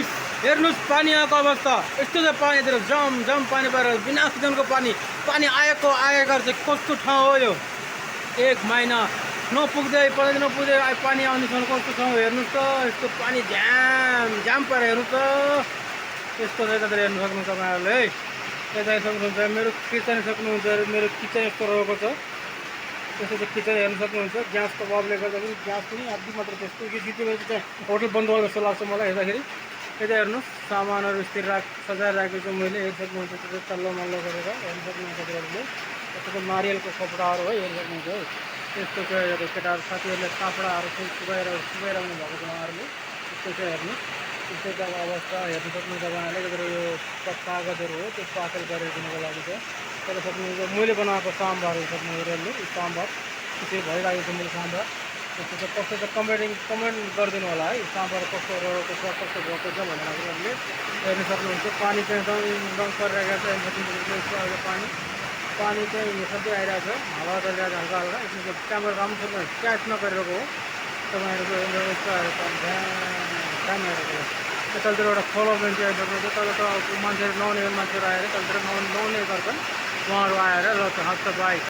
Guys हेर्नुस् पानी आएको अवस्था यस्तो छ। पानीतिर जम जम पानी परेर बिना सिजनको पानी आएको चाहिँ कस्तो ठाउँ हो यो। 1 महिना नपुग्दै 15 दिन नपुग्दै पानी आउनेसम्म कस्तो ठाउँ हेर्नुहोस् त। यस्तो पानी जाम परेर हेर्नु त। यस्तो छ यतातिर हेर्नु सक्नुहुन्छ तपाईँहरूले है। यता सक्नुहुन्छ मेरो किचन सक्नुहुन्छ। मेरो किचन यस्तो रहेको छ। त्यस्तो चाहिँ किचन हेर्नु सक्नुहुन्छ। ग्यासको अभावले गर्दा पनि ग्यास पनि अति मात्र त्यस्तो कि जितेपछि चाहिँ होटल बन्द भयो जस्तो लाग्छ मलाई हेर्दाखेरि। यता हेर्नुहोस् सामानहरू स्थिर सजाएर राखेको छु मैले। हेर्नु सक्नुहुन्छ त्यो तल्लो मल्लो गरेर हेर्नु सक्नुहुन्छ तपाईँहरूले। यस्तो नारियलको कपडाहरू है हेर्नु सक्नुहुन्छ है। त्यस्तो चाहिँ केटाहरू साथीहरूले कपडाहरू सुकाइरहनु भएको छ उहाँहरूले। त्यस्तो चाहिँ हेर्नु त्यस्तै त अवस्था हेर्नु सक्नुहुन्छ तपाईँहरूले। त्यतिर यो कागजहरू हो त्यो पाकेल गरेर दिनुको लागि चाहिँ हेर्नु सक्नुहुन्छ। मैले बनाएको साम्बार हेर्नु सक्नुहुन्छ। यो साम्बार त्यसरी भइरहेको छ मेरो साम्बार। त्यस्तो चाहिँ कस्तो चाहिँ कमेन्ट गरिदिनु होला है। साम्बार कस्तो रहेको छ कस्तो भएको छ भनेर हजुरहरूले हेर्नु सक्नुहुन्छ। पानी चाहिँ एकदम परिरहेको छ हेर्नु सक्नुहुन्छ। अहिले पानी चाहिँ सधैँ आइरहेको छ। हावा चलिरहेको छ हल्का हल्का। यसमा चाहिँ क्यामेरा राम्रोसँग क्याच नगरेको हो तपाईँहरूको। यस्तो काम हेरेको तलतिर एउटा खोलो पनि चाहिँ आइसक्नु तल त मान्छेहरू नआउने मान्छेहरू आएर तलतिर नआउने गर्छन्। उहाँहरू आएर ल हात त बाइक